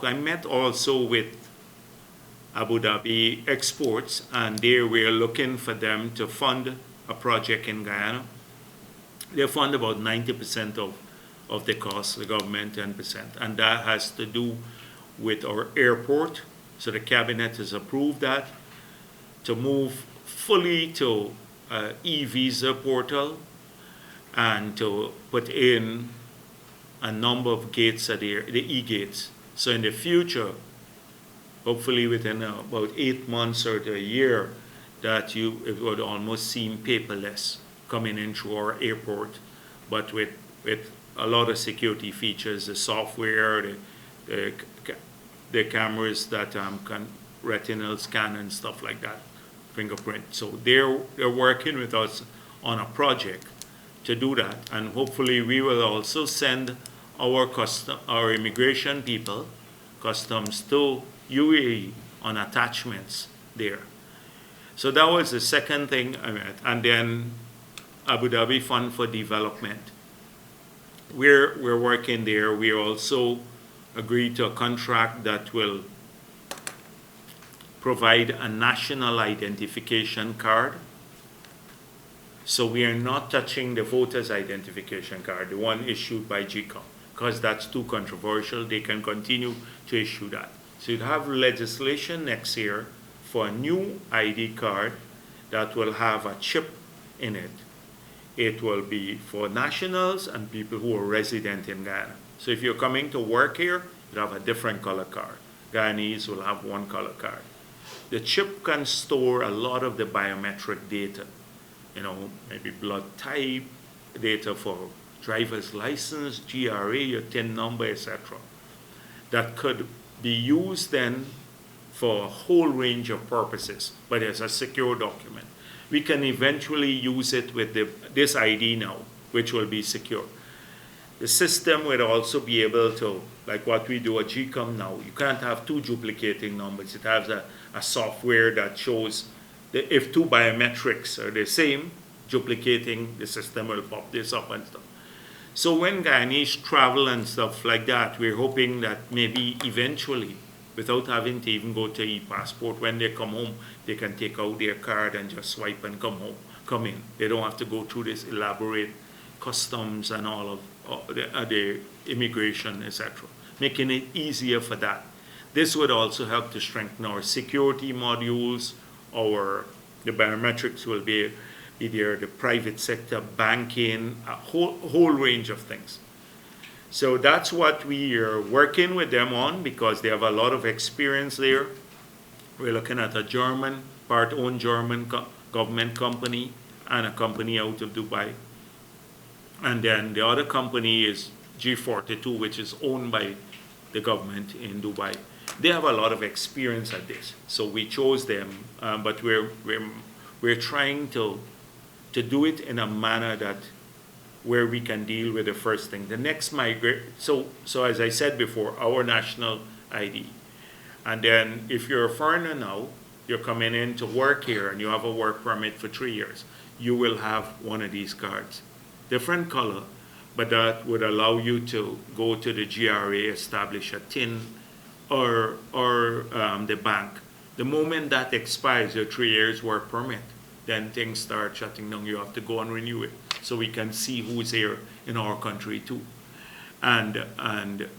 I met also with Abu Dhabi Exports, and there we're looking for them to fund a project in Guyana. They fund about 90% of the cost, the government 10%, and that has to do with our airport. So the cabinet has approved that to move fully to e-visa portal and to put in a number of gates at the e-gates. So in the future, hopefully within about 8 months or a year, that it would almost seem paperless coming in through our airport, but with a lot of security features, the software, the cameras that can retinal scan and stuff like that, fingerprint. So they're working with us on a project to do that, and hopefully we will also send our immigration people, customs, to UAE on attachments there. So that was the second thing I met. And then Abu Dhabi Fund for Development. We're working there. We also agreed to a contract that will provide a national identification card. So we are not touching the voter's identification card, the one issued by GCOM, because that's too controversial. They can continue to issue that. So you'd have legislation next year for a new ID card that will have a chip in it. It will be for nationals and people who are resident in Guyana. So if you're coming to work here, you'll have a different color card. Guyanese will have one color card. The chip can store a lot of the biometric data, maybe blood type, data for driver's license, GRA, your TIN number, etc. That could be used then for a whole range of purposes, but as a secure document. We can eventually use it with this ID now, which will be secure. The system would also be able to, like what we do at GCOM now, you can't have two duplicating numbers. It has a software that shows that if two biometrics are the same, duplicating, the system will pop this up and stuff. So when Guyanese travel and stuff like that, we're hoping that maybe eventually, without having to even go to e-passport, when they come home, they can take out their card and just swipe and come in. They don't have to go through this elaborate customs and all of the immigration, etc., making it easier for that. This would also help to strengthen our security modules. The biometrics will be either the private sector, banking, a whole range of things. So that's what we are working with them on, because they have a lot of experience there. We're looking at a part-owned German government company and a company out of Dubai. And then the other company is G42, which is owned by the government in Dubai. They have a lot of experience at this, so we chose them. But we're trying to do it in a manner where we can deal with the first thing. The next so as I said before, our national ID. And then if you're a foreigner now, you're coming in to work here and you have a work permit for 3 years, you will have one of these cards. Different color, but that would allow you to go to the GRA, establish a TIN, or the bank. The moment that expires, your 3 years work permit, then things start shutting down. You have to go and renew it, so we can see who's here in our country too. And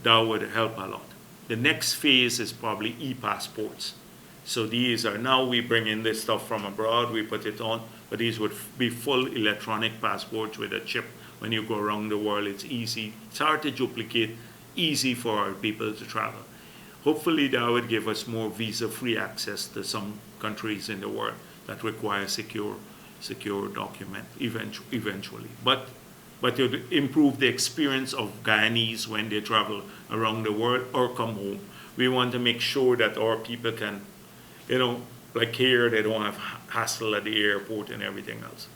that would help a lot. The next phase is probably e-passports. So these are, now we bring in this stuff from abroad, we put it on, but these would be full electronic passports with a chip. When you go around the world, it's easy. It's hard to duplicate, easy for our people to travel. Hopefully that would give us more visa-free access to some countries in the world that require secure document eventually. But it would improve the experience of Guyanese when they travel around the world or come home. We want to make sure that our people can, like here, they don't have hassle at the airport and everything else.